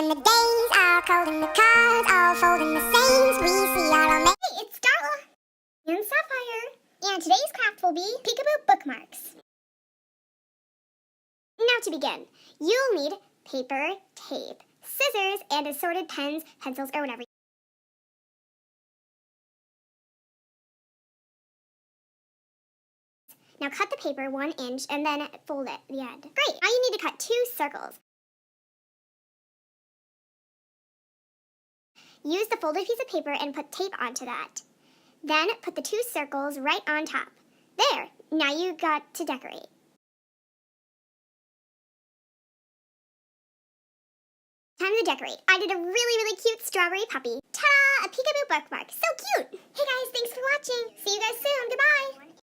when the days are cold and the cards all fold in the seams we see are all made. Hey, it's Darla and Sapphire, and today's craft will be peekaboo bookmarks. Now to begin, you'll need paper, tape, scissors, and assorted pens, pencils, or whatever. Now cut the paper 1 inch and then fold it at the end. Great! Now you need to cut 2 circles. Use the folded piece of paper and put tape onto that. Then put the 2 circles right on top. There! Now you got to decorate. Time to decorate. I did a really cute strawberry puppy. Ta-da! A peekaboo bookmark. So cute! Hey guys, thanks for watching. See you guys soon. Goodbye!